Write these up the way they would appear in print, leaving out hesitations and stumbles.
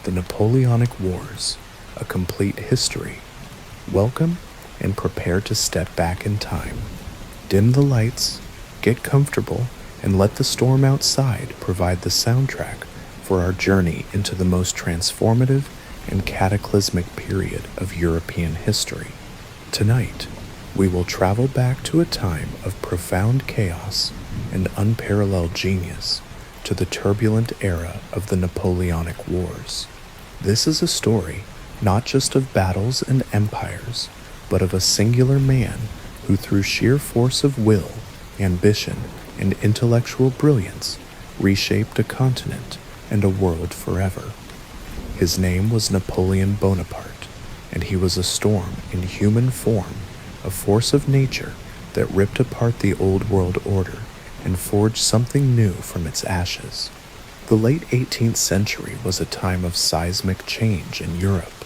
The Napoleonic Wars, a complete history. Welcome and prepare to step back in time. Dim the lights, get comfortable, and let the storm outside provide the soundtrack for our journey into the most transformative and cataclysmic period of European history. Tonight, we will travel back to a time of profound chaos and unparalleled genius, to the turbulent era of the Napoleonic Wars. This is a story not just of battles and empires, but of a singular man who, through sheer force of will, ambition, and intellectual brilliance, reshaped a continent and a world forever. His name was Napoleon Bonaparte, and he was a storm in human form, a force of nature that ripped apart the old world order and forged something new from its ashes. The late 18th century was a time of seismic change in Europe.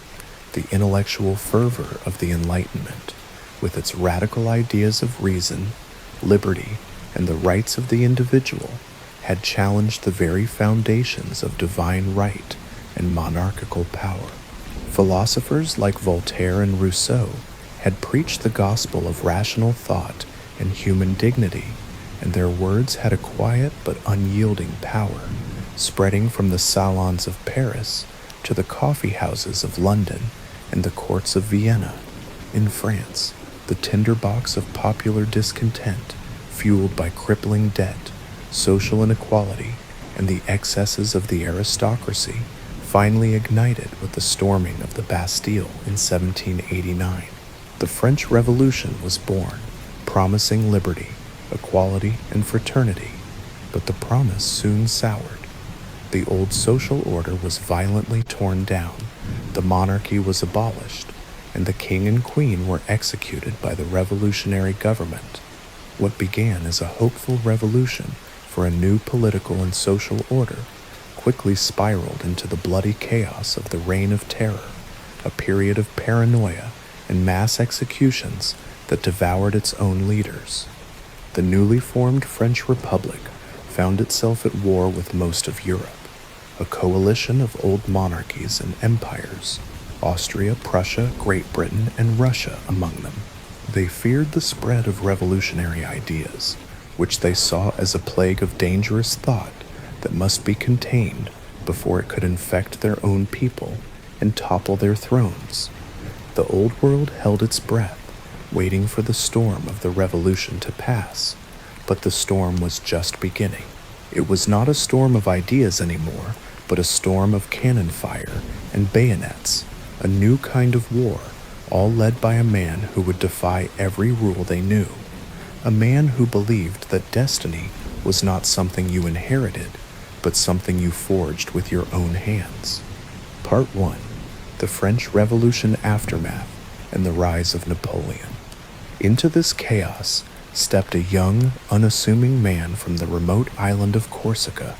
The intellectual fervor of the Enlightenment, with its radical ideas of reason, liberty, and the rights of the individual, had challenged the very foundations of divine right and monarchical power. Philosophers like Voltaire and Rousseau had preached the gospel of rational thought and human dignity, and their words had a quiet but unyielding power, spreading from the salons of Paris to the coffee houses of London and the courts of Vienna. In France, the tinderbox of popular discontent, fueled by crippling debt, social inequality, and the excesses of the aristocracy, finally ignited with the storming of the Bastille in 1789. The French Revolution was born, promising liberty, equality, and fraternity, but the promise soon soured. The old social order was violently torn down, the monarchy was abolished, and the king and queen were executed by the revolutionary government. What began as a hopeful revolution for a new political and social order quickly spiraled into the bloody chaos of the Reign of Terror, a period of paranoia and mass executions that devoured its own leaders. The newly formed French Republic found itself at war with most of Europe, a coalition of old monarchies and empires, Austria, Prussia, Great Britain, and Russia among them. They feared the spread of revolutionary ideas, which they saw as a plague of dangerous thought that must be contained before it could infect their own people and topple their thrones. The old world held its breath, waiting for the storm of the revolution to pass, but the storm was just beginning. It was not a storm of ideas anymore, but a storm of cannon fire and bayonets, a new kind of war, all led by a man who would defy every rule they knew, a man who believed that destiny was not something you inherited, but something you forged with your own hands. Part 1. The French Revolution Aftermath and the Rise of Napoleon. Into this chaos stepped a young, unassuming man from the remote island of Corsica.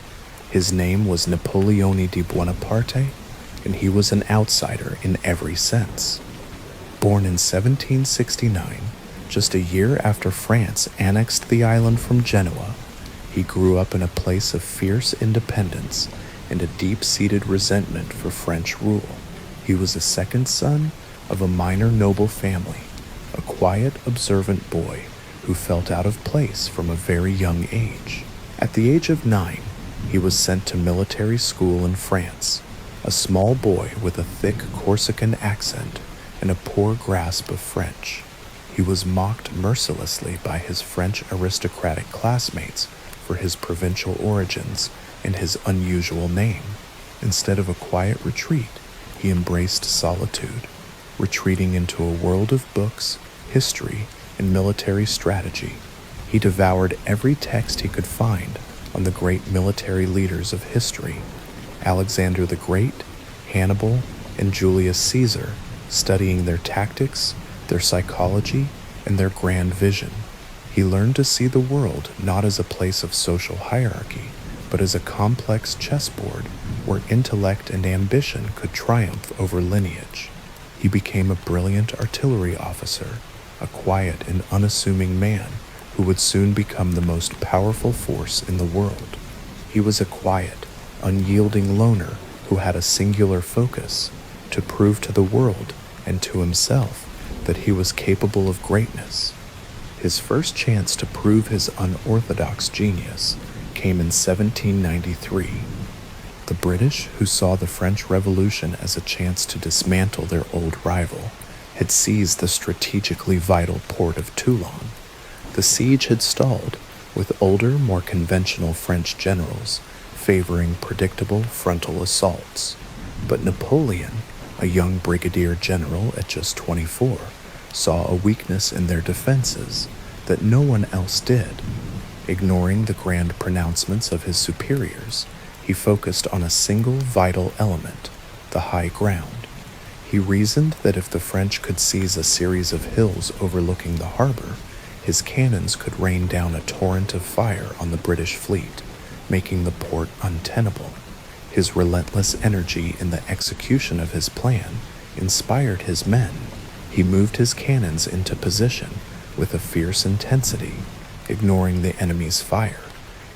His name was Napoleone di Buonaparte, and he was an outsider in every sense. Born in 1769, just a year after France annexed the island from Genoa, he grew up in a place of fierce independence and a deep-seated resentment for French rule. He was a second son of a minor noble family, a quiet, observant boy who felt out of place from a very young age. At the age of 9, he was sent to military school in France, a small boy with a thick Corsican accent and a poor grasp of French. He was mocked mercilessly by his French aristocratic classmates for his provincial origins and his unusual name. Instead of a quiet retreat, he embraced solitude, retreating into a world of books, history, and military strategy. He devoured every text he could find on the great military leaders of history, Alexander the Great, Hannibal, and Julius Caesar, studying their tactics, their psychology, and their grand vision. He learned to see the world not as a place of social hierarchy, but as a complex chessboard where intellect and ambition could triumph over lineage. He became a brilliant artillery officer, a quiet and unassuming man who would soon become the most powerful force in the world. He was a quiet, unyielding loner who had a singular focus to prove to the world and to himself that he was capable of greatness. His first chance to prove his unorthodox genius came in 1793. The British, who saw the French Revolution as a chance to dismantle their old rival, had seized the strategically vital port of Toulon. The siege had stalled, with older, more conventional French generals favoring predictable frontal assaults. But Napoleon, a young brigadier general at just 24, saw a weakness in their defenses that no one else did. Ignoring the grand pronouncements of his superiors, he focused on a single vital element, the high ground. He reasoned that if the French could seize a series of hills overlooking the harbor, his cannons could rain down a torrent of fire on the British fleet, making the port untenable. His relentless energy in the execution of his plan inspired his men. He moved his cannons into position with a fierce intensity, ignoring the enemy's fire,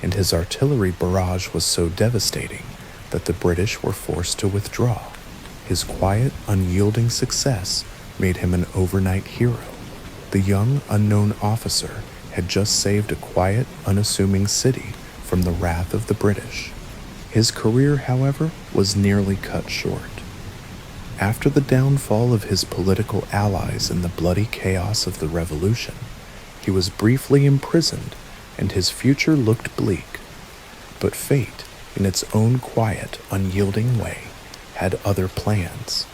and his artillery barrage was so devastating that the British were forced to withdraw. His quiet, unyielding success made him an overnight hero. The young, unknown officer had just saved a quiet, unassuming city from the wrath of the British. His career, however, was nearly cut short. After the downfall of his political allies in the bloody chaos of the Revolution, he was briefly imprisoned and his future looked bleak. But fate, in its own quiet, unyielding way, had other plans.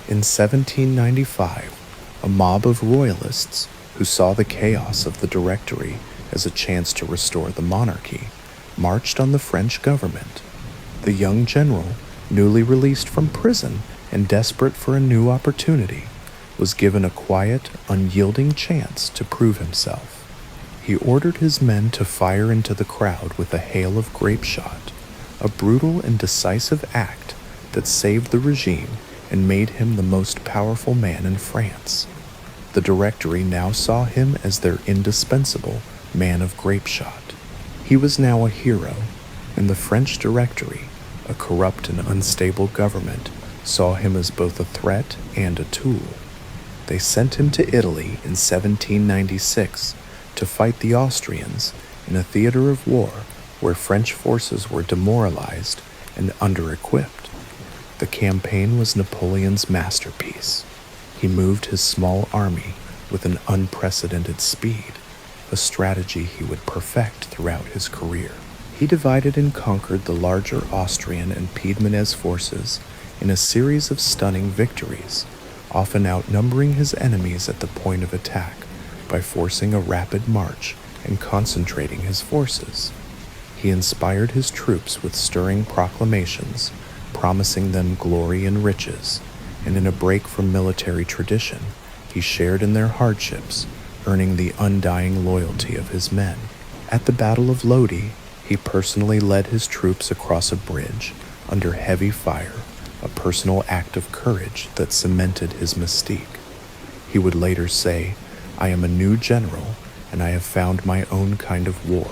In 1795, a mob of royalists who saw the chaos of the Directory as a chance to restore the monarchy marched on the French government. The young general, newly released from prison and desperate for a new opportunity, was given a quiet, unyielding chance to prove himself. He ordered his men to fire into the crowd with a hail of grape shot, a brutal and decisive act that saved the regime and made him the most powerful man in France. The Directory now saw him as their indispensable man of grape shot. He was now a hero, and the French Directory, a corrupt and unstable government, saw him as both a threat and a tool. They sent him to Italy in 1796 to fight the Austrians in a theater of war where French forces were demoralized and under-equipped. The campaign was Napoleon's masterpiece. He moved his small army with an unprecedented speed, a strategy he would perfect throughout his career. He divided and conquered the larger Austrian and Piedmontese forces in a series of stunning victories, often outnumbering his enemies at the point of attack by forcing a rapid march and concentrating his forces. He inspired his troops with stirring proclamations, promising them glory and riches, and in a break from military tradition, he shared in their hardships, earning the undying loyalty of his men. At the Battle of Lodi, he personally led his troops across a bridge under heavy fire, a personal act of courage that cemented his mystique. He would later say, "I am a new general, and I have found my own kind of war."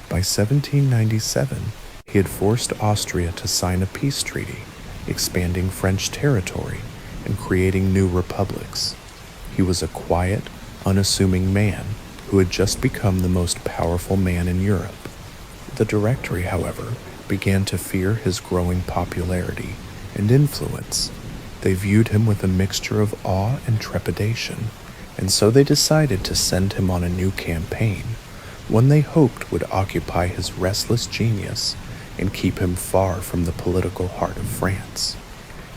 By 1797, he had forced Austria to sign a peace treaty, expanding French territory and creating new republics. He was a quiet, unassuming man who had just become the most powerful man in Europe. The Directory, however, began to fear his growing popularity and influence. They viewed him with a mixture of awe and trepidation, and so they decided to send him on a new campaign, one they hoped would occupy his restless genius and keep him far from the political heart of France.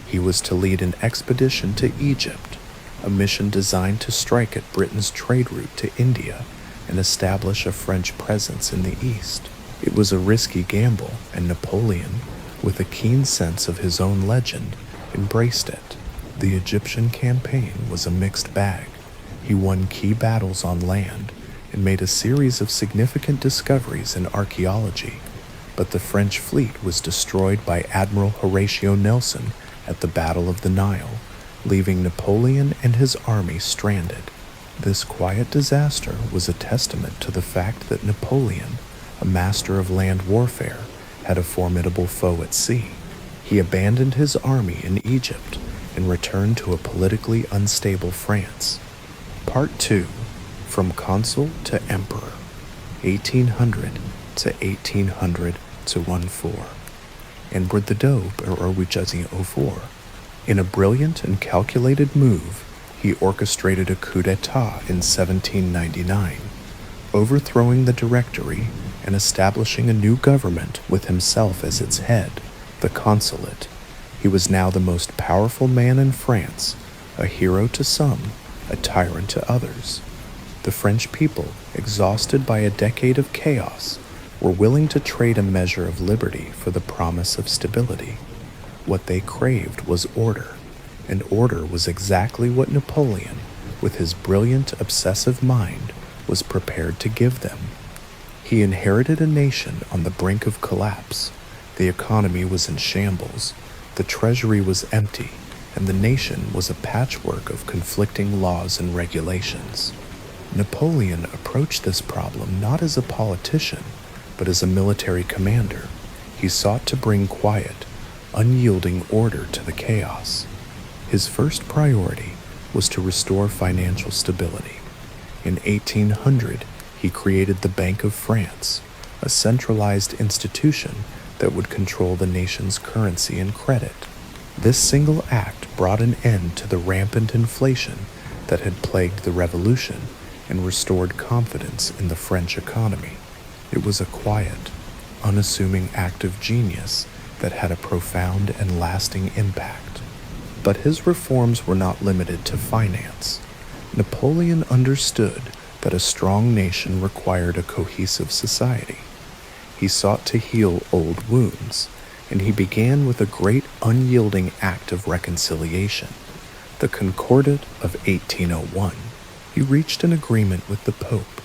He was to lead an expedition to Egypt, a mission designed to strike at Britain's trade route to India and establish a French presence in the East. It was a risky gamble, and Napoleon, with a keen sense of his own legend, embraced it. The Egyptian campaign was a mixed bag. He won key battles on land and made a series of significant discoveries in archaeology, but the French fleet was destroyed by Admiral Horatio Nelson at the Battle of the Nile, leaving Napoleon and his army stranded. This quiet disaster was a testament to the fact that Napoleon, a master of land warfare, had a formidable foe at sea. He abandoned his army in Egypt and returned to a politically unstable France. Part 2. From Consul to Emperor, 1800 to 1800 to 14. And where the dope or Wichazi 04. In a brilliant and calculated move, he orchestrated a coup d'etat in 1799, overthrowing the Directory and establishing a new government with himself as its head, the Consulate. He was now the most powerful man in France, a hero to some, a tyrant to others. The French people, exhausted by a decade of chaos, were willing to trade a measure of liberty for the promise of stability. What they craved was order, and order was exactly what Napoleon, with his brilliant, obsessive mind, was prepared to give them. He inherited a nation on the brink of collapse. The economy was in shambles, the treasury was empty, and the nation was a patchwork of conflicting laws and regulations. Napoleon approached this problem not as a politician, but as a military commander. He sought to bring quiet, unyielding order to the chaos. His first priority was to restore financial stability. In 1800, he created the Bank of France, a centralized institution that would control the nation's currency and credit. This single act brought an end to the rampant inflation that had plagued the revolution and restored confidence in the French economy. It was a quiet, unassuming act of genius that had a profound and lasting impact. But his reforms were not limited to finance. Napoleon understood that a strong nation required a cohesive society. He sought to heal old wounds, and he began with a great unyielding act of reconciliation, the Concordat of 1801. He reached an agreement with the Pope,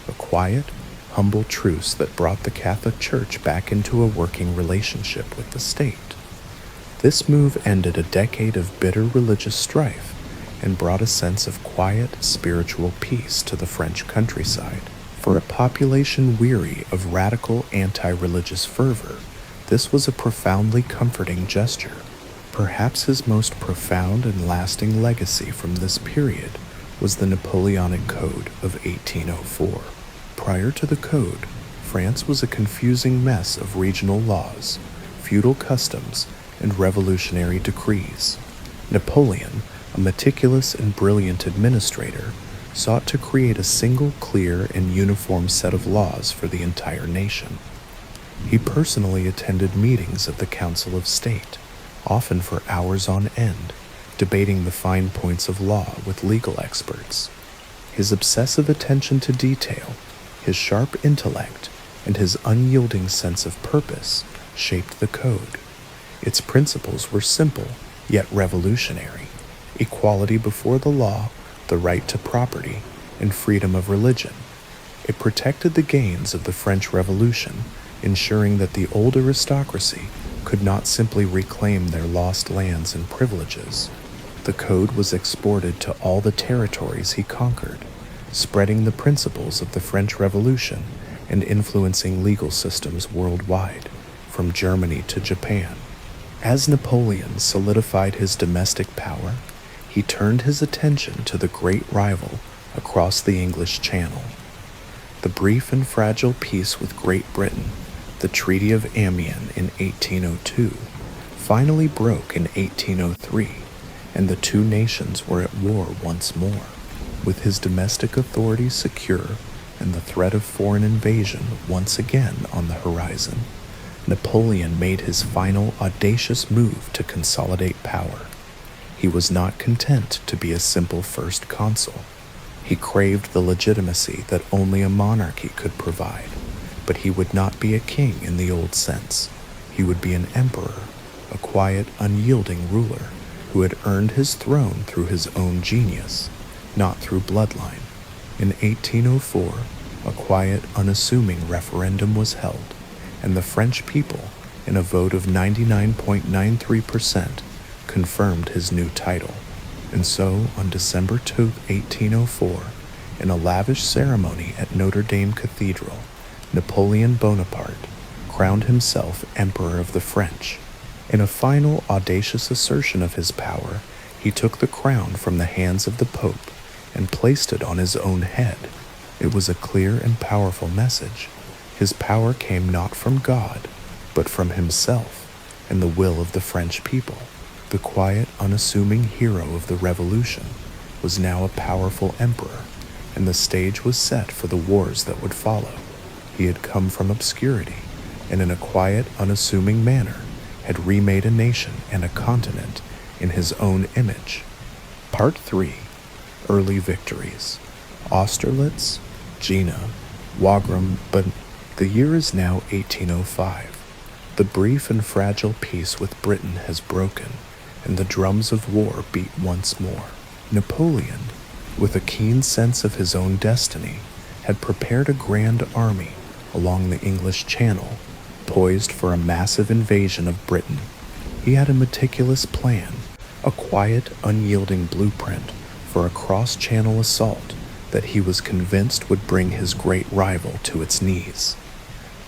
a quiet, humble truce that brought the Catholic Church back into a working relationship with the state. This move ended a decade of bitter religious strife and brought a sense of quiet, spiritual peace to the French countryside. For a population weary of radical anti-religious fervor, this was a profoundly comforting gesture. Perhaps his most profound and lasting legacy from this period was the Napoleonic Code of 1804. Prior to the code, France was a confusing mess of regional laws, feudal customs, and revolutionary decrees. Napoleon, a meticulous and brilliant administrator, sought to create a single, clear, and uniform set of laws for the entire nation. He personally attended meetings of the Council of State, often for hours on end, debating the fine points of law with legal experts. His obsessive attention to detail, his sharp intellect, and his unyielding sense of purpose shaped the code. Its principles were simple, yet revolutionary: equality before the law, the right to property, and freedom of religion. It protected the gains of the French Revolution, ensuring that the old aristocracy could not simply reclaim their lost lands and privileges. The code was exported to all the territories he conquered, spreading the principles of the French Revolution and influencing legal systems worldwide, from Germany to Japan. As Napoleon solidified his domestic power, he turned his attention to the great rival across the English Channel. The brief and fragile peace with Great Britain, the Treaty of Amiens in 1802, finally broke in 1803, and the two nations were at war once more. With his domestic authority secure and the threat of foreign invasion once again on the horizon, Napoleon made his final audacious move to consolidate power. He was not content to be a simple first consul. He craved the legitimacy that only a monarchy could provide, but he would not be a king in the old sense. He would be an emperor, a quiet, unyielding ruler who had earned his throne through his own genius, not through bloodline. In 1804, a quiet, unassuming referendum was held, and the French people, in a vote of 99.93%, confirmed his new title. And so, on December 2, 1804, in a lavish ceremony at Notre Dame Cathedral, Napoleon Bonaparte crowned himself Emperor of the French. In a final audacious assertion of his power, he took the crown from the hands of the Pope and placed it on his own head. It was a clear and powerful message. His power came not from God, but from himself and the will of the French people. The quiet, unassuming hero of the Revolution was now a powerful emperor, and the stage was set for the wars that would follow. He had come from obscurity, and in a quiet, unassuming manner had remade a nation and a continent in his own image. Part 3. Early Victories. Austerlitz, Jena, Wagram, but the year is now 1805. The brief and fragile peace with Britain has broken, and the drums of war beat once more. Napoleon, with a keen sense of his own destiny, had prepared a grand army along the English Channel, poised for a massive invasion of Britain. He had a meticulous plan, a quiet, unyielding blueprint for a cross-channel assault that he was convinced would bring his great rival to its knees.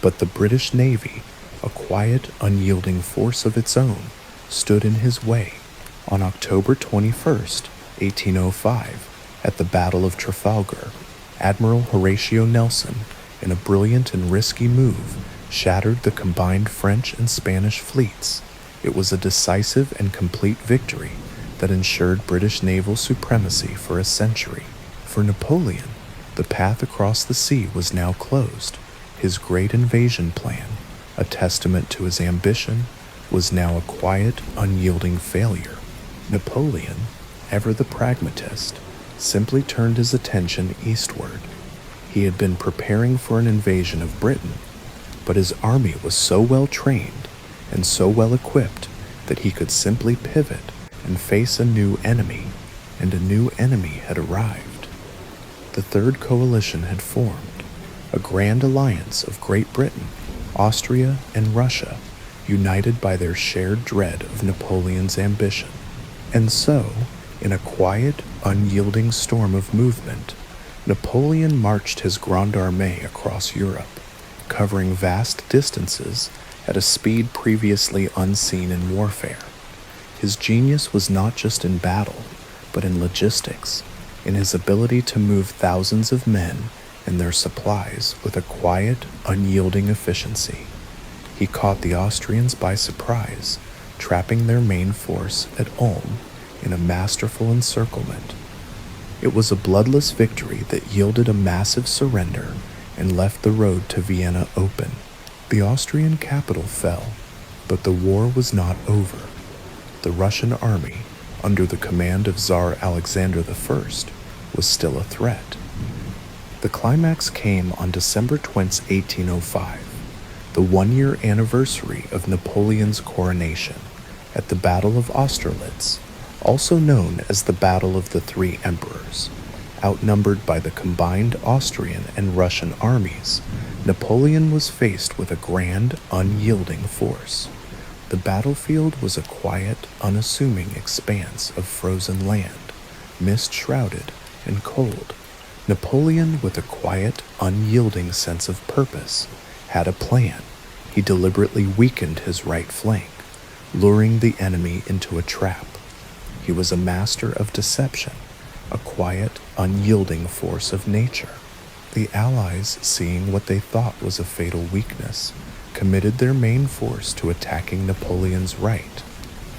But the British Navy, a quiet, unyielding force of its own, stood in his way. On October 21st, 1805, at the Battle of Trafalgar, Admiral Horatio Nelson, in a brilliant and risky move, shattered the combined French and Spanish fleets. It was a decisive and complete victory that ensured British naval supremacy for a century. For Napoleon, the path across the sea was now closed. His great invasion plan, a testament to his ambition, was now a quiet, unyielding failure. Napoleon, ever the pragmatist, simply turned his attention eastward. He had been preparing for an invasion of Britain, but his army was so well trained and so well equipped that he could simply pivot and face a new enemy, and a new enemy had arrived. The Third Coalition had formed, a grand alliance of Great Britain, Austria, and Russia, united by their shared dread of Napoleon's ambition. And so, in a quiet, unyielding storm of movement, Napoleon marched his Grande Armée across Europe, covering vast distances at a speed previously unseen in warfare. His genius was not just in battle, but in logistics, in his ability to move thousands of men and their supplies with a quiet, unyielding efficiency. He caught the Austrians by surprise, trapping their main force at Ulm in a masterful encirclement. It was a bloodless victory that yielded a massive surrender and left the road to Vienna open. The Austrian capital fell, but the war was not over. The Russian army, under the command of Tsar Alexander I, was still a threat. The climax came on December 20, 1805, the one-year anniversary of Napoleon's coronation, at the Battle of Austerlitz, also known as the Battle of the Three Emperors. Outnumbered by the combined Austrian and Russian armies, Napoleon was faced with a grand, unyielding force. The battlefield was a quiet, unassuming expanse of frozen land, mist-shrouded and cold. Napoleon, with a quiet, unyielding sense of purpose, had a plan. He deliberately weakened his right flank, luring the enemy into a trap. He was a master of deception, a quiet, unyielding force of nature. The Allies, seeing what they thought was a fatal weakness, committed their main force to attacking Napoleon's right.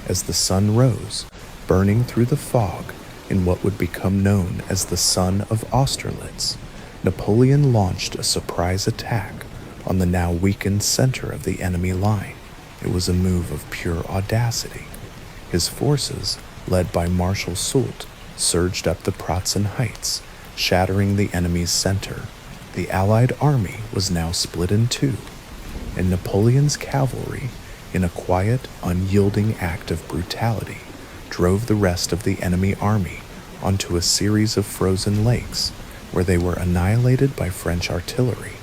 As the sun rose, burning through the fog in what would become known as the Sun of Austerlitz, Napoleon launched a surprise attack on the now weakened center of the enemy line. It was a move of pure audacity. His forces, led by Marshal Soult, surged up the Pratzen Heights, shattering the enemy's center. The Allied army was now split in two, and Napoleon's cavalry, in a quiet, unyielding act of brutality, drove the rest of the enemy army onto a series of frozen lakes where they were annihilated by French artillery.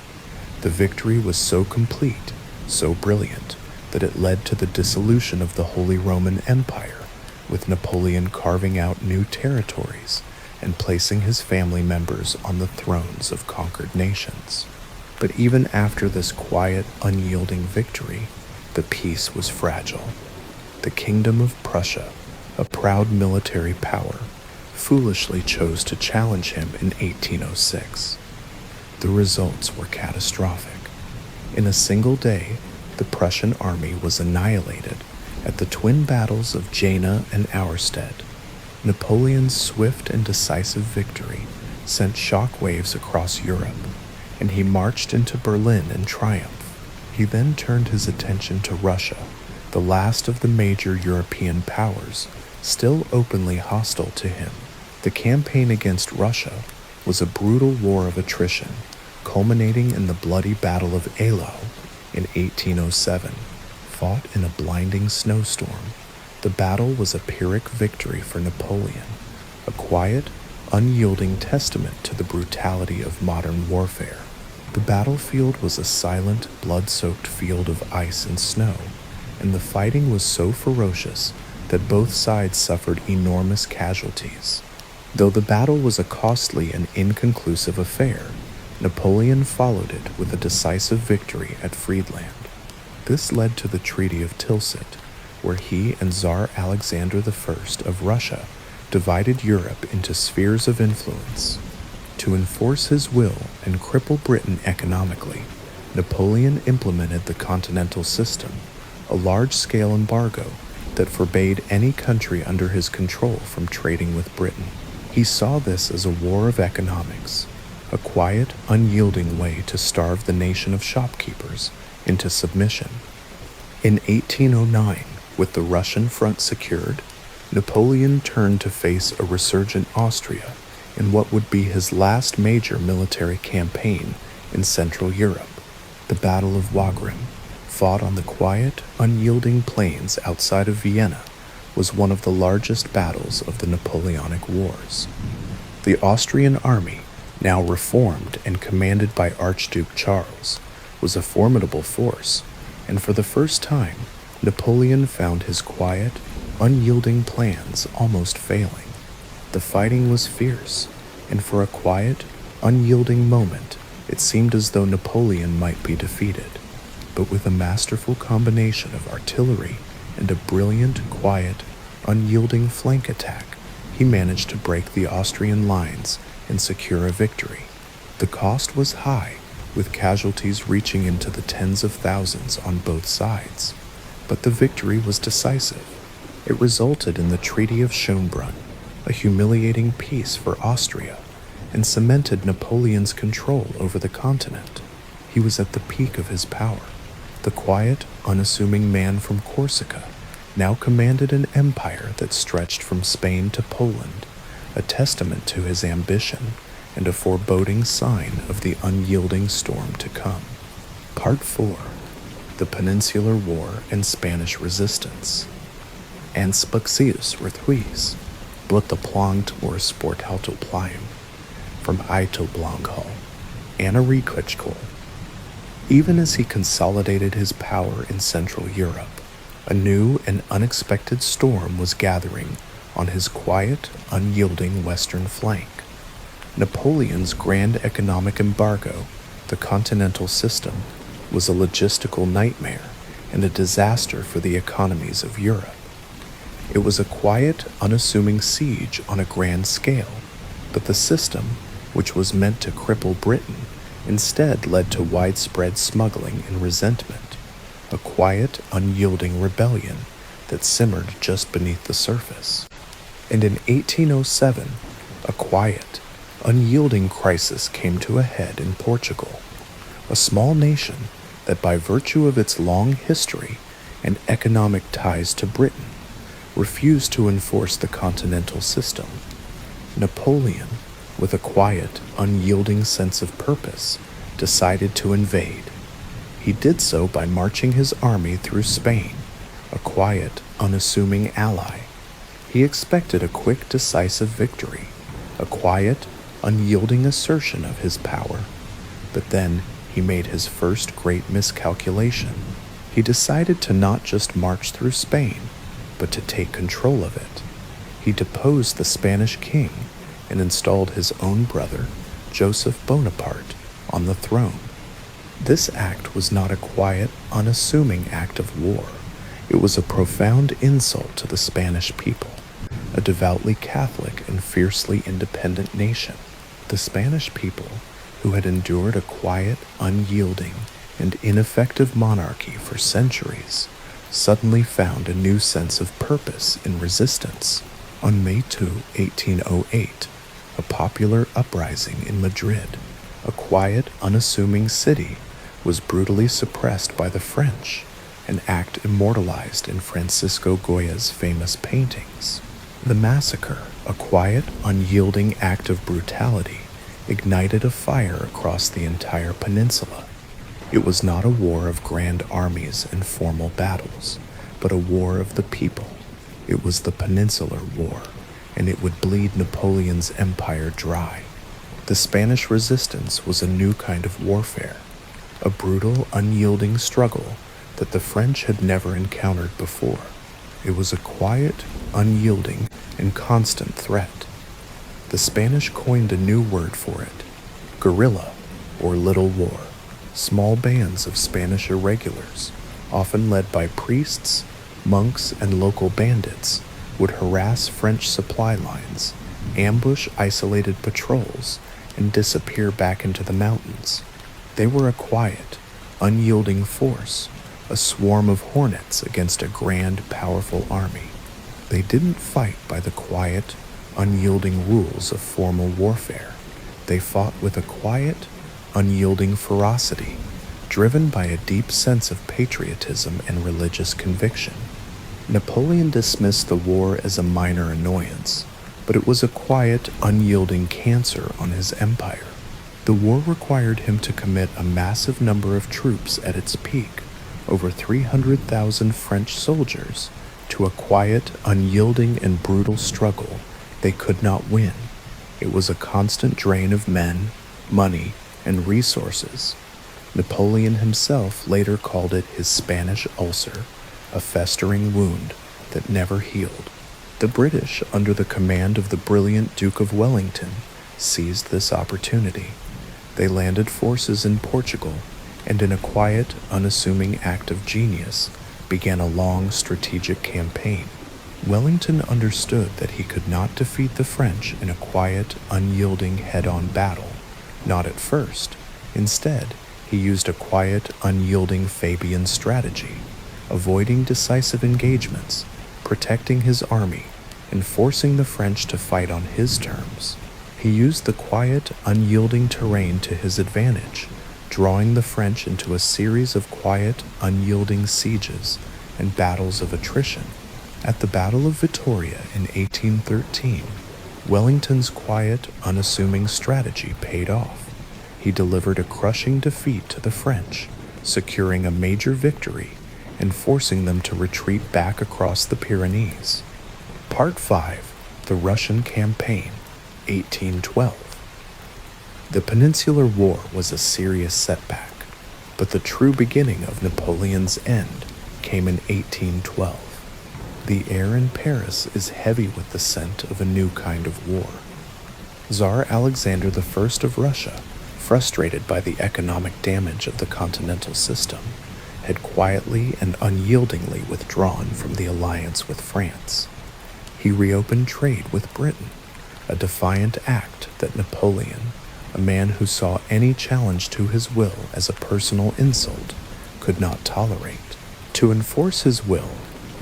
The victory was so complete, so brilliant, that it led to the dissolution of the Holy Roman Empire, with Napoleon carving out new territories and placing his family members on the thrones of conquered nations. But even after this quiet, unyielding victory, the peace was fragile. the Kingdom of Prussia, a proud military power, foolishly chose to challenge him in 1806. The results were catastrophic. In a single day, the Prussian army was annihilated at the twin battles of Jena and Auerstedt. Napoleon's swift and decisive victory sent shock waves across Europe, and he marched into Berlin in triumph. He then turned his attention to Russia, the last of the major European powers, still openly hostile to him. The campaign against Russia was a brutal war of attrition, culminating in the bloody Battle of Eylau in 1807, fought in a blinding snowstorm. The battle was a Pyrrhic victory for Napoleon, a quiet, unyielding testament to the brutality of modern warfare. The battlefield was a silent, blood-soaked field of ice and snow, and the fighting was so ferocious that both sides suffered enormous casualties. Though the battle was a costly and inconclusive affair, Napoleon followed it with a decisive victory at Friedland. This led to the Treaty of Tilsit, where he and Tsar Alexander I of Russia divided Europe into spheres of influence. To enforce his will and cripple Britain economically, Napoleon implemented the Continental System, a large-scale embargo that forbade any country under his control from trading with Britain. He saw this as a war of economics, a quiet, unyielding way to starve the nation of shopkeepers into submission. In 1809, with the Russian front secured, Napoleon turned to face a resurgent Austria in what would be his last major military campaign in Central Europe. The Battle of Wagram, fought on the quiet, unyielding plains outside of Vienna, was one of the largest battles of the Napoleonic Wars. The Austrian army, now reformed and commanded by Archduke Charles, was a formidable force, and for the first time, Napoleon found his quiet, unyielding plans almost failing. The fighting was fierce, and for a quiet, unyielding moment, it seemed as though Napoleon might be defeated. But with a masterful combination of artillery and a brilliant, quiet, unyielding flank attack, he managed to break the Austrian lines and secure a victory. The cost was high, with casualties reaching into the tens of thousands on both sides. But the victory was decisive. It resulted in the Treaty of Schönbrunn, a humiliating peace for Austria, and cemented Napoleon's control over the continent. He was at the peak of his power. The quiet, unassuming man from Corsica now commanded an empire that stretched from Spain to Poland, a testament to his ambition and a foreboding sign of the unyielding storm to come. Part 4. The Peninsular War and Spanish Resistance. Anspaxius Rthuis, blot de plant or sportauto plime, from Ito Blanco, Anna Reklichkol. Even as he consolidated his power in Central Europe, a new and unexpected storm was gathering on his quiet, unyielding western flank. Napoleon's grand economic embargo, the Continental System, was a logistical nightmare and a disaster for the economies of Europe. It was a quiet, unassuming siege on a grand scale, but the system, which was meant to cripple Britain, instead led to widespread smuggling and resentment, a quiet, unyielding rebellion that simmered just beneath the surface. And in 1807, a quiet, unyielding crisis came to a head in Portugal, a small nation that by virtue of its long history and economic ties to Britain, refused to enforce the continental system. Napoleon, with a quiet, unyielding sense of purpose, decided to invade. He did so by marching his army through Spain, a quiet, unassuming ally. He expected a quick, decisive victory, a quiet, unyielding assertion of his power. But then he made his first great miscalculation. He decided to not just march through Spain, but to take control of it. He deposed the Spanish king and installed his own brother, Joseph Bonaparte, on the throne. This act was not a quiet, unassuming act of war. It was a profound insult to the Spanish people, a devoutly Catholic and fiercely independent nation. The Spanish people, who had endured a quiet, unyielding, and ineffective monarchy for centuries, suddenly found a new sense of purpose in resistance. On May 2, 1808, a popular uprising in Madrid, a quiet, unassuming city, was brutally suppressed by the French, an act immortalized in Francisco Goya's famous paintings. The massacre, a quiet, unyielding act of brutality, ignited a fire across the entire peninsula. It was not a war of grand armies and formal battles, but a war of the people. It was the Peninsular War, and it would bleed Napoleon's empire dry. The Spanish resistance was a new kind of warfare, a brutal, unyielding struggle that the French had never encountered before. It was a quiet, unyielding, and constant threat. The Spanish coined a new word for it: guerrilla, or little war. Small bands of Spanish irregulars, often led by priests, monks, and local bandits, would harass French supply lines, ambush isolated patrols, and disappear back into the mountains. They were a quiet, unyielding force, a swarm of hornets against a grand, powerful army. They didn't fight by the quiet, unyielding rules of formal warfare. They fought with a quiet, unyielding ferocity, driven by a deep sense of patriotism and religious conviction. Napoleon dismissed the war as a minor annoyance, but it was a quiet, unyielding cancer on his empire. The war required him to commit a massive number of troops at its peak, over 300,000 French soldiers, to a quiet, unyielding, and brutal struggle they could not win. It was a constant drain of men, money, and resources. Napoleon himself later called it his Spanish ulcer, a festering wound that never healed. The British, under the command of the brilliant Duke of Wellington, seized this opportunity. They landed forces in Portugal, and in a quiet, unassuming act of genius, began a long strategic campaign. Wellington understood that he could not defeat the French in a quiet, unyielding head-on battle. Not at first. Instead, he used a quiet, unyielding Fabian strategy, avoiding decisive engagements, protecting his army, and forcing the French to fight on his terms. He used the quiet, unyielding terrain to his advantage, drawing the French into a series of quiet, unyielding sieges and battles of attrition. At the Battle of Vittoria in 1813, Wellington's quiet, unassuming strategy paid off. He delivered a crushing defeat to the French, securing a major victory and forcing them to retreat back across the Pyrenees. Part 5. The Russian Campaign, 1812. The Peninsular War was a serious setback, but the true beginning of Napoleon's end came in 1812. The air in Paris is heavy with the scent of a new kind of war. Tsar Alexander I of Russia, frustrated by the economic damage of the continental system, had quietly and unyieldingly withdrawn from the alliance with France. He reopened trade with Britain, a defiant act that Napoleon, a man who saw any challenge to his will as a personal insult, could not tolerate. To enforce his will,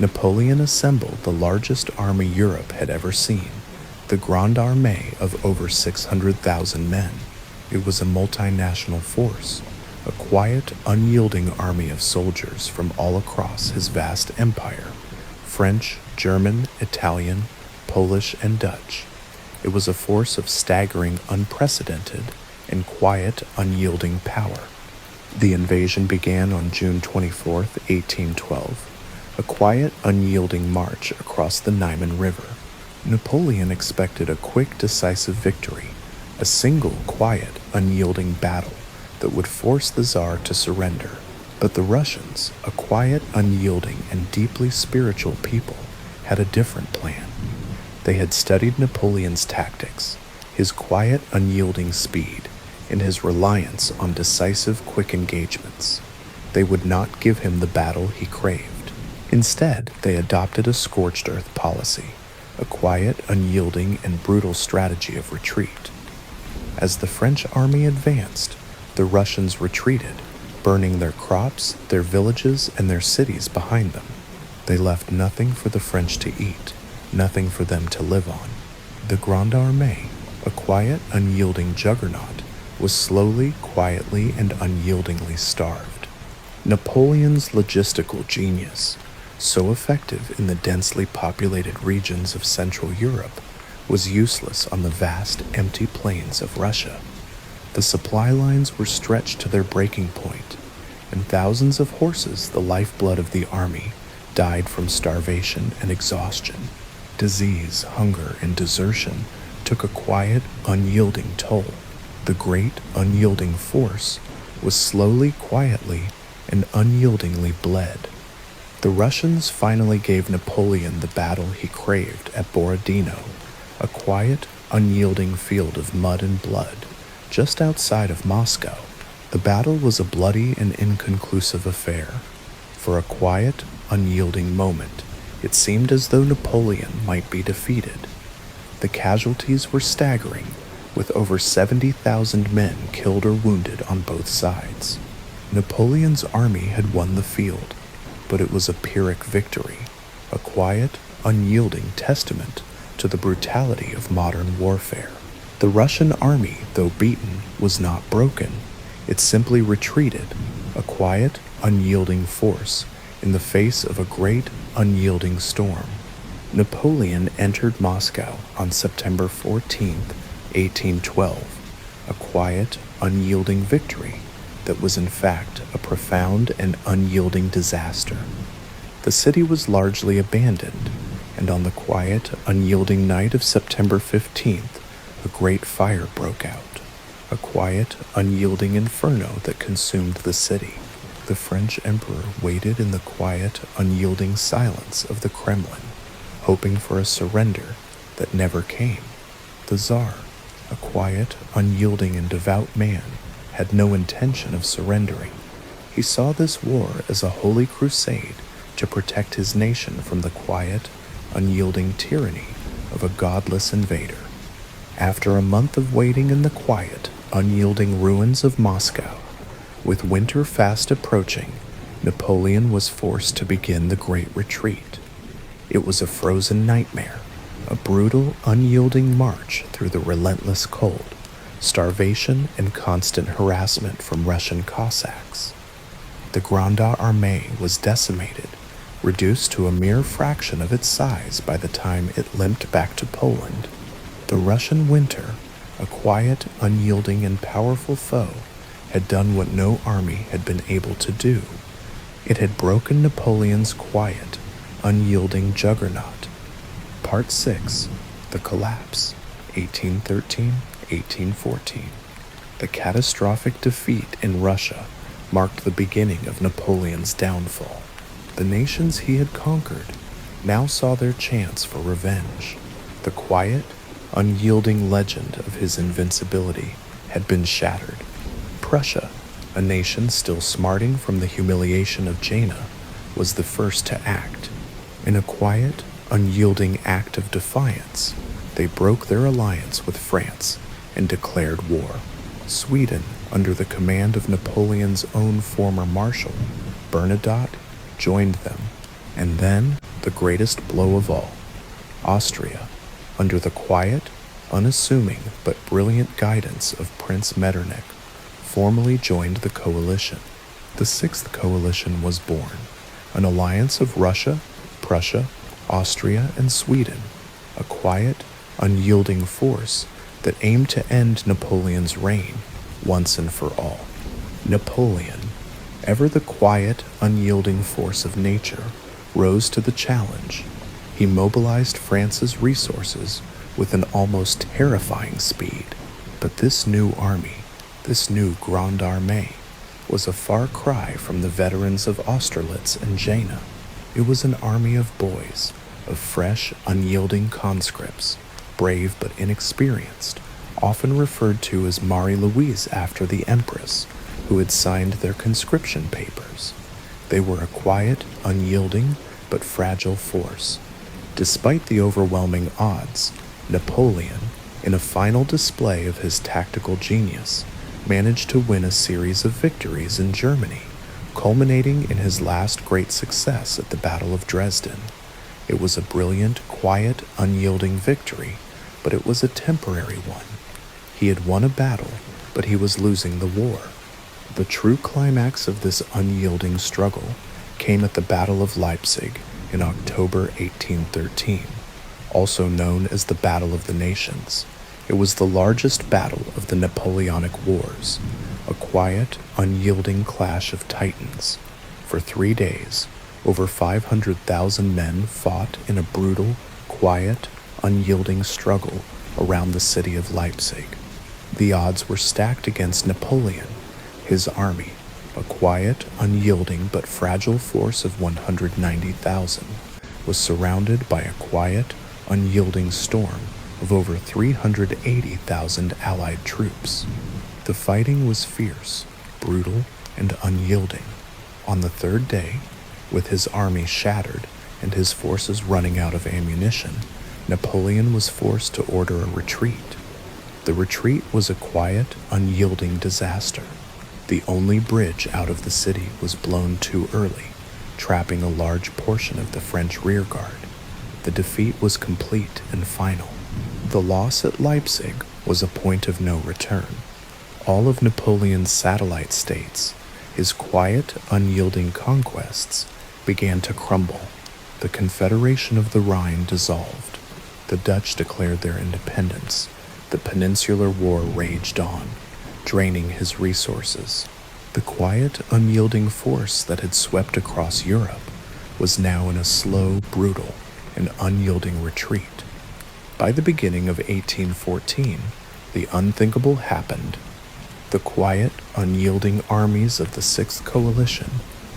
Napoleon assembled the largest army Europe had ever seen, the Grande Armée of over 600,000 men. It was a multinational force, a quiet, unyielding army of soldiers from all across his vast empire: French, German, Italian, Polish, and Dutch. It was a force of staggering, unprecedented, and quiet, unyielding power. The invasion began on June 24, 1812, a quiet, unyielding march across the Niemen River. Napoleon expected a quick, decisive victory, a single, quiet, unyielding battle that would force the Tsar to surrender. But the Russians, a quiet, unyielding, and deeply spiritual people, had a different plan. They had studied Napoleon's tactics, his quiet, unyielding speed, and his reliance on decisive, quick engagements. They would not give him the battle he craved. Instead, they adopted a scorched earth policy, a quiet, unyielding, and brutal strategy of retreat. As the French army advanced, the Russians retreated, burning their crops, their villages, and their cities behind them. They left nothing for the French to eat, nothing for them to live on. The Grande Armée, a quiet, unyielding juggernaut, was slowly, quietly, and unyieldingly starved. Napoleon's logistical genius, so effective in the densely populated regions of Central Europe, was useless on the vast, empty plains of Russia. The supply lines were stretched to their breaking point, and thousands of horses, the lifeblood of the army, died from starvation and exhaustion. Disease, hunger, and desertion took a quiet, unyielding toll. The great, unyielding force was slowly, quietly, and unyieldingly bled. The Russians finally gave Napoleon the battle he craved at Borodino, a quiet, unyielding field of mud and blood, just outside of Moscow. The battle was a bloody and inconclusive affair. For a quiet, unyielding moment, it seemed as though Napoleon might be defeated. The casualties were staggering, with over 70,000 men killed or wounded on both sides. Napoleon's army had won the field, but it was a Pyrrhic victory, a quiet, unyielding testament to the brutality of modern warfare. The Russian army, though beaten, was not broken. It simply retreated, a quiet, unyielding force in the face of a great, unyielding storm. Napoleon entered Moscow on September 14, 1812, a quiet, unyielding victory that was in fact a profound and unyielding disaster. The city was largely abandoned, and on the quiet, unyielding night of September 15th, a great fire broke out, a quiet, unyielding inferno that consumed the city. The French emperor waited in the quiet, unyielding silence of the Kremlin, hoping for a surrender that never came. The Tsar, a quiet, unyielding, and devout man, had no intention of surrendering. He saw this war as a holy crusade to protect his nation from the quiet, unyielding tyranny of a godless invader. After a month of waiting in the quiet, unyielding ruins of Moscow, with winter fast approaching, Napoleon was forced to begin the Great Retreat. It was a frozen nightmare, a brutal, unyielding march through the relentless cold, starvation, and constant harassment from Russian Cossacks. The Grande Armée was decimated, reduced to a mere fraction of its size by the time it limped back to Poland. The Russian winter, a quiet, unyielding, and powerful foe, had done what no army had been able to do. It had broken Napoleon's quiet, unyielding juggernaut. Part 6. The Collapse, 1813-1814. The catastrophic defeat in Russia marked the beginning of Napoleon's downfall. The nations he had conquered now saw their chance for revenge. The quiet, unyielding legend of his invincibility had been shattered. Prussia, a nation still smarting from the humiliation of Jena, was the first to act. In a quiet, unyielding act of defiance, they broke their alliance with France and declared war. Sweden, under the command of Napoleon's own former marshal, Bernadotte, joined them. And then, the greatest blow of all, Austria, under the quiet, unassuming but brilliant guidance of Prince Metternich, formally joined the coalition. The Sixth Coalition was born, an alliance of Russia, Prussia, Austria, and Sweden, a quiet, unyielding force that aimed to end Napoleon's reign once and for all. Napoleon, ever the quiet, unyielding force of nature, rose to the challenge. He mobilized France's resources with an almost terrifying speed. But this new army, this new Grande Armée, was a far cry from the veterans of Austerlitz and Jena. It was an army of boys, of fresh, unyielding conscripts, brave but inexperienced, often referred to as Marie-Louise after the Empress, who had signed their conscription papers. They were a quiet, unyielding, but fragile force. Despite the overwhelming odds, Napoleon, in a final display of his tactical genius, managed to win a series of victories in Germany, culminating in his last great success at the Battle of Dresden. It was a brilliant, quiet, unyielding victory, but it was a temporary one. He had won a battle, but he was losing the war. The true climax of this unyielding struggle came at the Battle of Leipzig in October 1813, also known as the Battle of the Nations. It was the largest battle of the Napoleonic Wars, a quiet, unyielding clash of titans. For 3 days, over 500,000 men fought in a brutal, quiet, unyielding struggle around the city of Leipzig. The odds were stacked against Napoleon. His army, a quiet, unyielding but fragile force of 190,000, was surrounded by a quiet, unyielding storm of over 380,000 Allied troops. The fighting was fierce, brutal, and unyielding. On the third day, with his army shattered and his forces running out of ammunition, Napoleon was forced to order a retreat. The retreat was a quiet, unyielding disaster. The only bridge out of the city was blown too early, trapping a large portion of the French rearguard. The defeat was complete and final. The loss at Leipzig was a point of no return. All of Napoleon's satellite states, his quiet, unyielding conquests, began to crumble. The Confederation of the Rhine dissolved. The Dutch declared their independence. The Peninsular War raged on, draining his resources. The quiet, unyielding force that had swept across Europe was now in a slow, brutal, and unyielding retreat. By the beginning of 1814, the unthinkable happened. The quiet, unyielding armies of the Sixth Coalition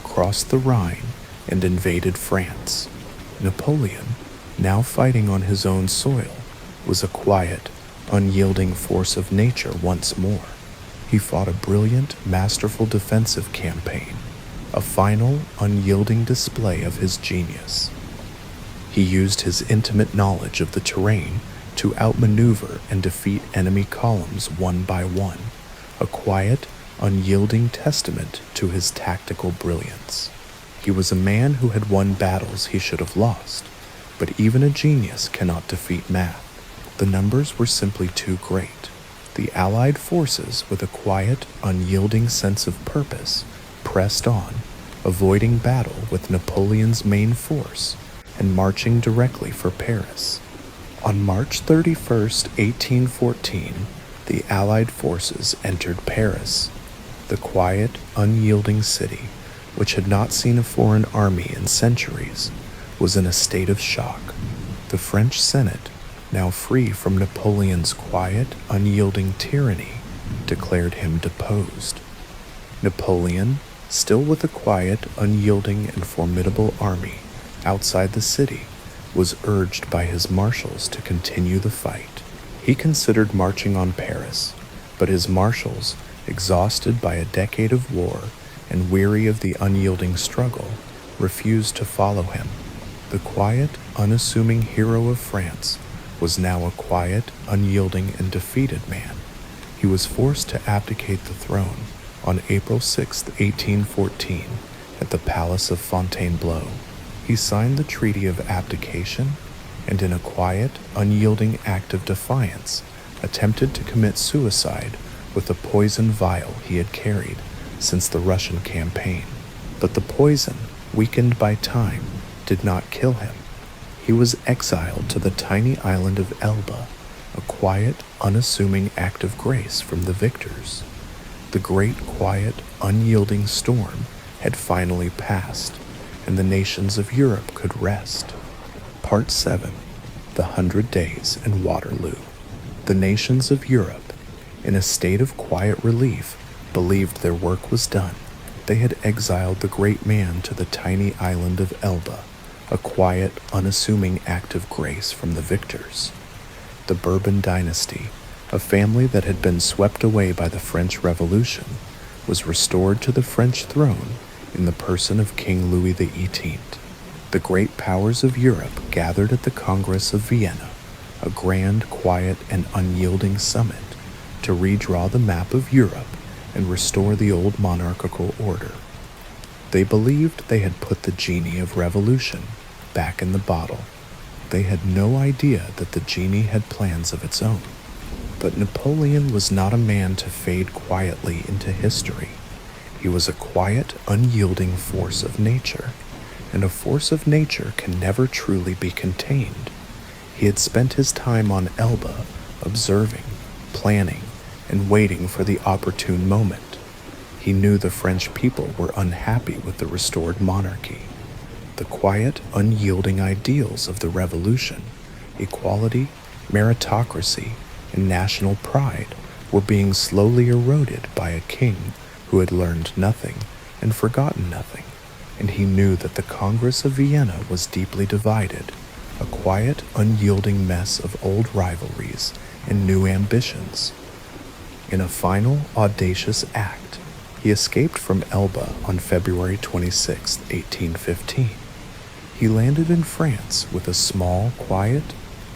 crossed the Rhine and invaded France. Napoleon, now fighting on his own soil, was a quiet, unyielding force of nature once more. He fought a brilliant, masterful defensive campaign, a final, unyielding display of his genius. He used his intimate knowledge of the terrain to outmaneuver and defeat enemy columns one by one, a quiet, unyielding testament to his tactical brilliance. He was a man who had won battles he should have lost, but even a genius cannot defeat math. The numbers were simply too great. The Allied forces, with a quiet, unyielding sense of purpose, pressed on, avoiding battle with Napoleon's main force and marching directly for Paris. On March 31st, 1814, the Allied forces entered Paris. The quiet, unyielding city, which had not seen a foreign army in centuries, was in a state of shock. The French Senate, now free from Napoleon's quiet, unyielding tyranny, declared him deposed. Napoleon, still with a quiet, unyielding, and formidable army outside the city, was urged by his marshals to continue the fight. He considered marching on Paris, but his marshals, exhausted by a decade of war and weary of the unyielding struggle, refused to follow him. The quiet, unassuming hero of France was now a quiet, unyielding, and defeated man. He was forced to abdicate the throne on April 6, 1814, at the Palace of Fontainebleau. He signed the Treaty of Abdication and, in a quiet, unyielding act of defiance, attempted to commit suicide with a poison vial he had carried since the Russian campaign. But the poison, weakened by time, did not kill him. He was exiled to the tiny island of Elba, a quiet, unassuming act of grace from the victors. The great, quiet, unyielding storm had finally passed, and the nations of Europe could rest. Part 7. The 100 Days in Waterloo. The nations of Europe, in a state of quiet relief, believed their work was done. They had exiled the great man to the tiny island of Elba, a quiet, unassuming act of grace from the victors. The Bourbon dynasty, a family that had been swept away by the French Revolution, was restored to the French throne in the person of King Louis XVIII. The great powers of Europe gathered at the Congress of Vienna, a grand, quiet, and unyielding summit to redraw the map of Europe and restore the old monarchical order. They believed they had put the genie of revolution back in the bottle. They had no idea that the genie had plans of its own. But Napoleon was not a man to fade quietly into history. He was a quiet, unyielding force of nature, and a force of nature can never truly be contained. He had spent his time on Elba, observing, planning, and waiting for the opportune moment. He knew the French people were unhappy with the restored monarchy. The quiet, unyielding ideals of the revolution, equality, meritocracy, and national pride were being slowly eroded by a king who had learned nothing and forgotten nothing, and he knew that the Congress of Vienna was deeply divided, a quiet, unyielding mess of old rivalries and new ambitions. In a final, audacious act, he escaped from Elba on February 26, 1815. He landed in France with a small, quiet,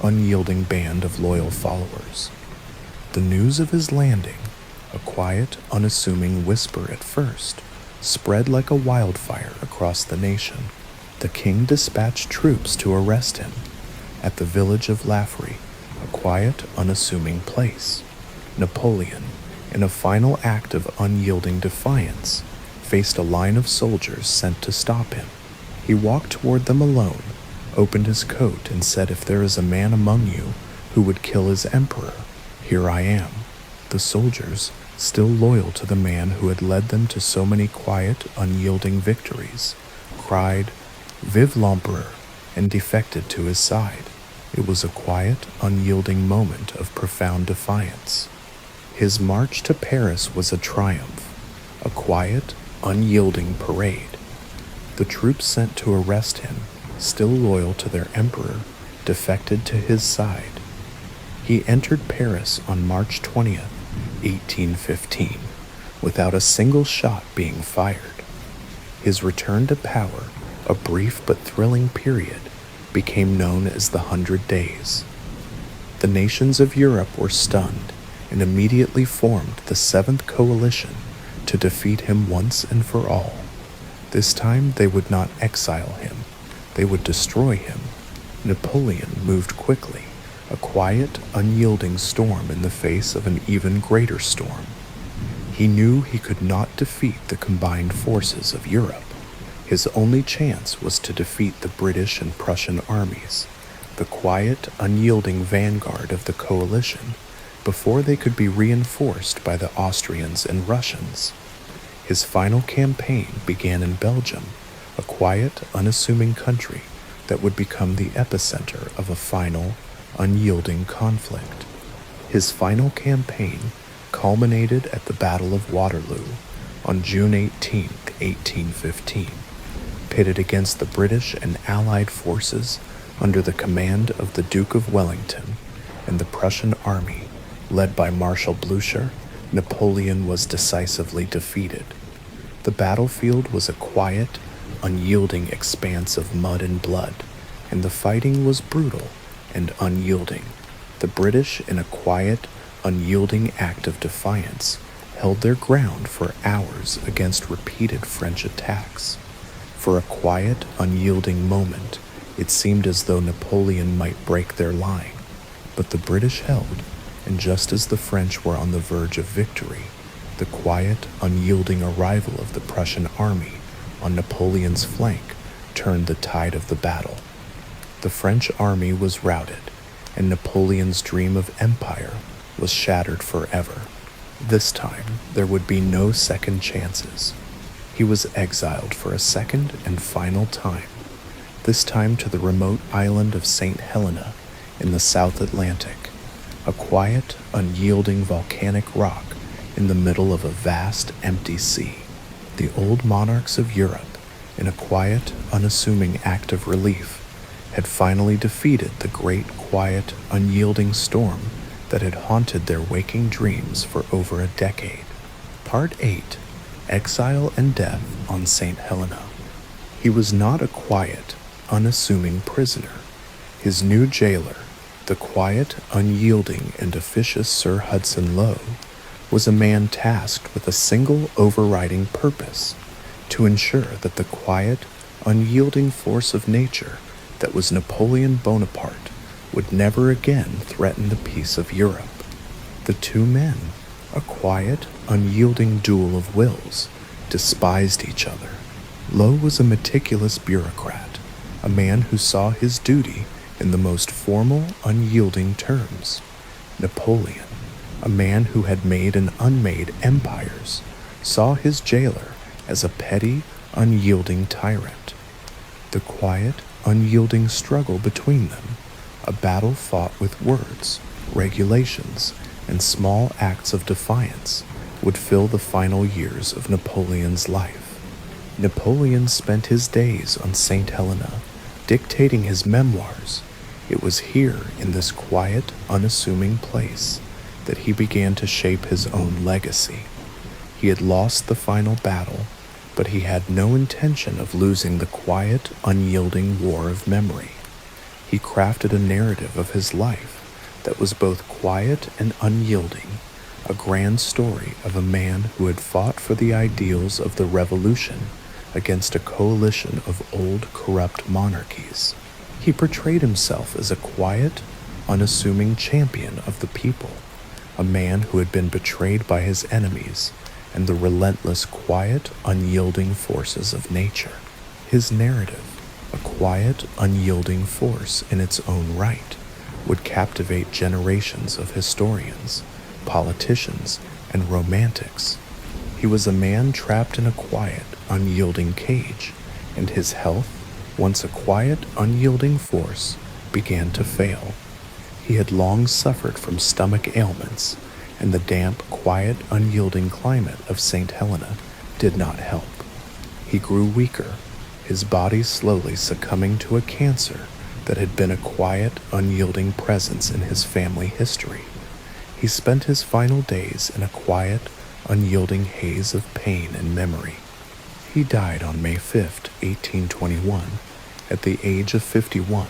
unyielding band of loyal followers. The news of his landing, a quiet, unassuming whisper at first, spread like a wildfire across the nation. The king dispatched troops to arrest him at the village of Laffrey, a quiet, unassuming place. Napoleon, in a final act of unyielding defiance, faced a line of soldiers sent to stop him. He walked toward them alone, opened his coat, and said, "If there is a man among you who would kill his emperor, here I am." The soldiers, still loyal to the man who had led them to so many quiet, unyielding victories, cried, "Vive l'Empereur," and defected to his side. It was a quiet, unyielding moment of profound defiance. His march to Paris was a triumph, a quiet, unyielding parade. The troops sent to arrest him, still loyal to their emperor, defected to his side. He entered Paris on March 20th, 1815, without a single shot being fired. His return to power, a brief but thrilling period, became known as the 100 Days. The nations of Europe were stunned and immediately formed the Seventh Coalition to defeat him once and for all. This time they would not exile him, they would destroy him. Napoleon moved quickly, a quiet, unyielding storm in the face of an even greater storm. He knew he could not defeat the combined forces of Europe. His only chance was to defeat the British and Prussian armies, the quiet, unyielding vanguard of the coalition, before they could be reinforced by the Austrians and Russians. His final campaign began in Belgium, a quiet, unassuming country that would become the epicenter of a final, unyielding conflict. His final campaign culminated at the Battle of Waterloo on June 18, 1815, pitted against the British and Allied forces under the command of the Duke of Wellington and the Prussian army, led by Marshal Blucher. Napoleon was decisively defeated. The battlefield was a quiet, unyielding expanse of mud and blood, and the fighting was brutal and unyielding. The British, in a quiet, unyielding act of defiance, held their ground for hours against repeated French attacks. For a quiet, unyielding moment, it seemed as though Napoleon might break their line, but the British held, and just as the French were on the verge of victory, the quiet, unyielding arrival of the Prussian army on Napoleon's flank turned the tide of the battle. The French army was routed, and Napoleon's dream of empire was shattered forever. This time, there would be no second chances. He was exiled for a second and final time, this time to the remote island of St. Helena in the South Atlantic, a quiet, unyielding volcanic rock in the middle of a vast, empty sea. The old monarchs of Europe, in a quiet, unassuming act of relief, had finally defeated the great, quiet, unyielding storm that had haunted their waking dreams for over a decade. Part 8. Exile and Death on St. Helena. He was not a quiet, unassuming prisoner. His new jailer, the quiet, unyielding, and officious Sir Hudson Lowe, was a man tasked with a single overriding purpose: to ensure that the quiet, unyielding force of nature that was Napoleon Bonaparte would never again threaten the peace of Europe. The two men, a quiet, unyielding duel of wills, despised each other. Lowe was a meticulous bureaucrat, a man who saw his duty in the most formal, unyielding terms. Napoleon, a man who had made and unmade empires, saw his jailer as a petty, unyielding tyrant. The quiet, unyielding struggle between them, a battle fought with words, regulations, and small acts of defiance, would fill the final years of Napoleon's life. Napoleon spent his days on St. Helena, dictating his memoirs. It was here, in this quiet, unassuming place, that he began to shape his own legacy. He had lost the final battle, but he had no intention of losing the quiet, unyielding war of memory. He crafted a narrative of his life that was both quiet and unyielding, a grand story of a man who had fought for the ideals of the revolution against a coalition of old, corrupt monarchies. He portrayed himself as a quiet, unassuming champion of the people, a man who had been betrayed by his enemies and the relentless, quiet, unyielding forces of nature. His narrative, a quiet, unyielding force in its own right, would captivate generations of historians, politicians, and romantics. He was a man trapped in a quiet, unyielding cage, and his health, once a quiet, unyielding force, began to fail. He had long suffered from stomach ailments, and the damp, quiet, unyielding climate of St. Helena did not help. He grew weaker, his body slowly succumbing to a cancer that had been a quiet, unyielding presence in his family history. He spent his final days in a quiet, unyielding haze of pain and memory. He died on May 5, 1821, at the age of 51,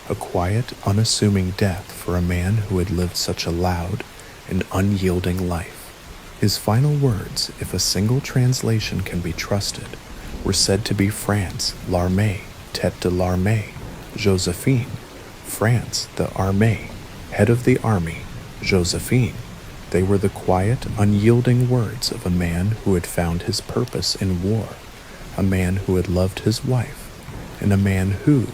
a quiet, unassuming death for a man who had lived such a loud and unyielding life. His final words, if a single translation can be trusted, were said to be France, l'armée, tête de l'armée, Josephine, France, the armée, head of the army, Josephine. They were the quiet, unyielding words of a man who had found his purpose in war, a man who had loved his wife, and a man who,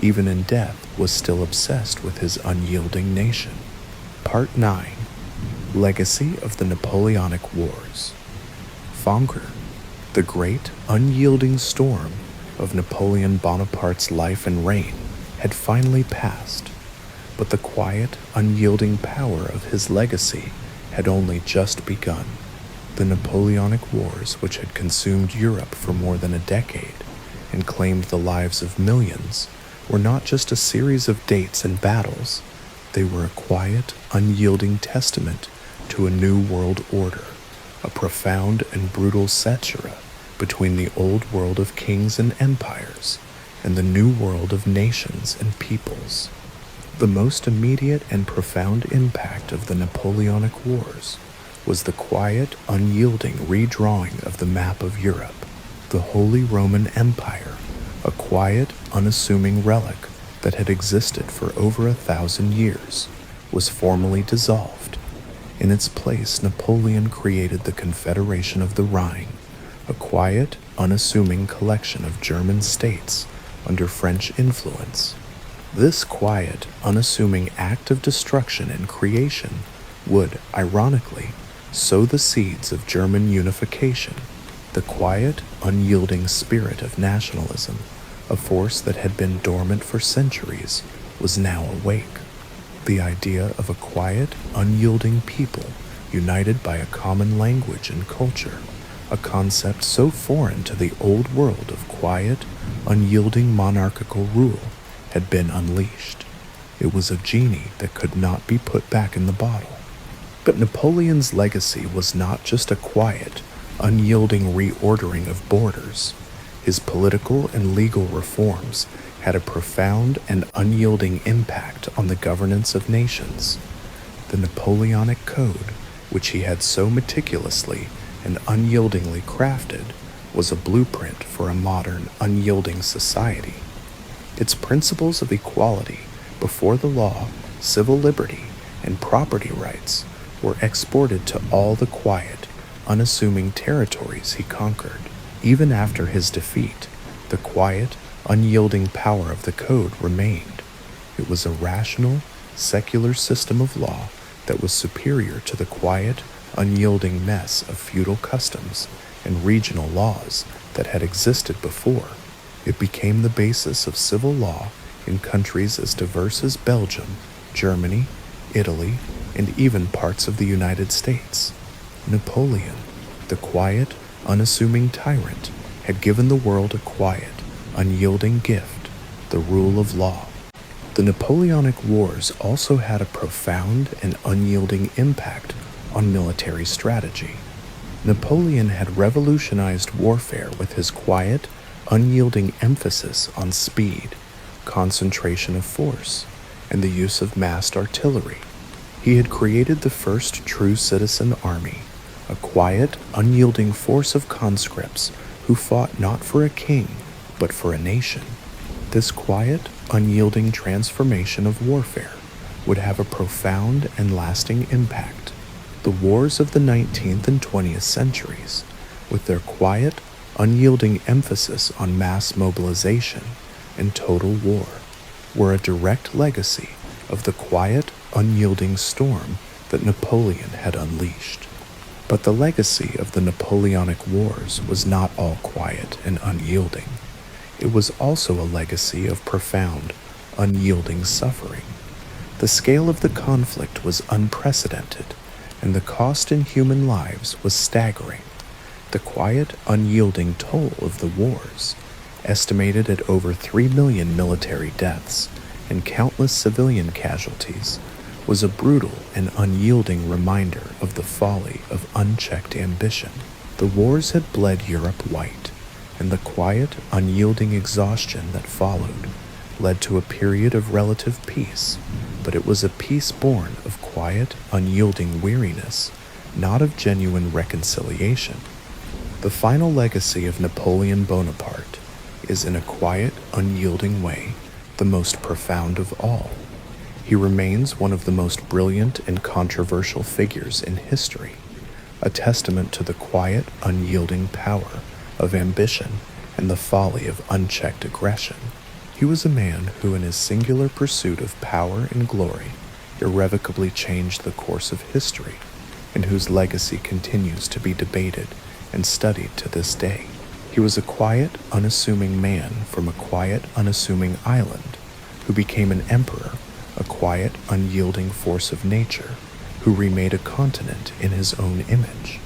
even in death, was still obsessed with his unyielding nation. Part 9. Legacy of the Napoleonic Wars. Fonger, the great, unyielding storm of Napoleon Bonaparte's life and reign, had finally passed, but the quiet, unyielding power of his legacy had only just begun. The Napoleonic Wars, which had consumed Europe for more than a decade and claimed the lives of millions, were not just a series of dates and battles. They were a quiet, unyielding testament to a new world order, a profound and brutal satire between the old world of kings and empires and the new world of nations and peoples. The most immediate and profound impact of the Napoleonic Wars was the quiet, unyielding redrawing of the map of Europe. The Holy Roman Empire, a quiet, unassuming relic that had existed for over 1,000 years, was formally dissolved. In its place, Napoleon created the Confederation of the Rhine, a quiet, unassuming collection of German states under French influence. This quiet, unassuming act of destruction and creation would, ironically, sow the seeds of German unification. The quiet, unyielding spirit of nationalism, a force that had been dormant for centuries, was now awake. The idea of a quiet, unyielding people united by a common language and culture, a concept so foreign to the old world of quiet, unyielding monarchical rule, had been unleashed. It was a genie that could not be put back in the bottle. But Napoleon's legacy was not just a quiet, unyielding reordering of borders. His political and legal reforms had a profound and unyielding impact on the governance of nations. The Napoleonic Code, which he had so meticulously and unyieldingly crafted, was a blueprint for a modern, unyielding society. Its principles of equality before the law, civil liberty, and property rights were exported to all the quiet, unassuming territories he conquered. Even after his defeat, the quiet, unyielding power of the code remained. It was a rational, secular system of law that was superior to the quiet, unyielding mess of feudal customs and regional laws that had existed before. It became the basis of civil law in countries as diverse as Belgium, Germany, Italy, and even parts of the United States. Napoleon, the quiet, unassuming tyrant, had given the world a quiet, unyielding gift, the rule of law. The Napoleonic Wars also had a profound and unyielding impact on military strategy. Napoleon had revolutionized warfare with his quiet, unyielding emphasis on speed, concentration of force, and the use of massed artillery. He had created the first true citizen army, a quiet, unyielding force of conscripts who fought not for a king, but for a nation. This quiet, unyielding transformation of warfare would have a profound and lasting impact. The wars of the 19th and 20th centuries, with their quiet, unyielding emphasis on mass mobilization and total war, were a direct legacy of the quiet, unyielding storm that Napoleon had unleashed. But the legacy of the Napoleonic Wars was not all quiet and unyielding. It was also a legacy of profound, unyielding suffering. The scale of the conflict was unprecedented, and the cost in human lives was staggering. The quiet, unyielding toll of the wars, estimated at over 3 million military deaths and countless civilian casualties, was a brutal and unyielding reminder of the folly of unchecked ambition. The wars had bled Europe white, and the quiet, unyielding exhaustion that followed led to a period of relative peace, but it was a peace born of quiet, unyielding weariness, not of genuine reconciliation. The final legacy of Napoleon Bonaparte is, in a quiet, unyielding way, the most profound of all. He remains one of the most brilliant and controversial figures in history, a testament to the quiet, unyielding power of ambition and the folly of unchecked aggression. He was a man who, in his singular pursuit of power and glory, irrevocably changed the course of history, and whose legacy continues to be debated and studied to this day. He was a quiet, unassuming man from a quiet, unassuming island, who became an emperor, a quiet, unyielding force of nature, who remade a continent in his own image.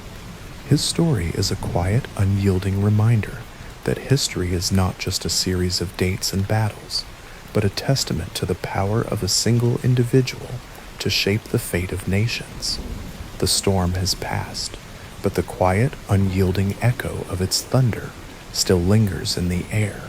His story is a quiet, unyielding reminder that history is not just a series of dates and battles, but a testament to the power of a single individual to shape the fate of nations. The storm has passed, but the quiet, unyielding echo of its thunder still lingers in the air,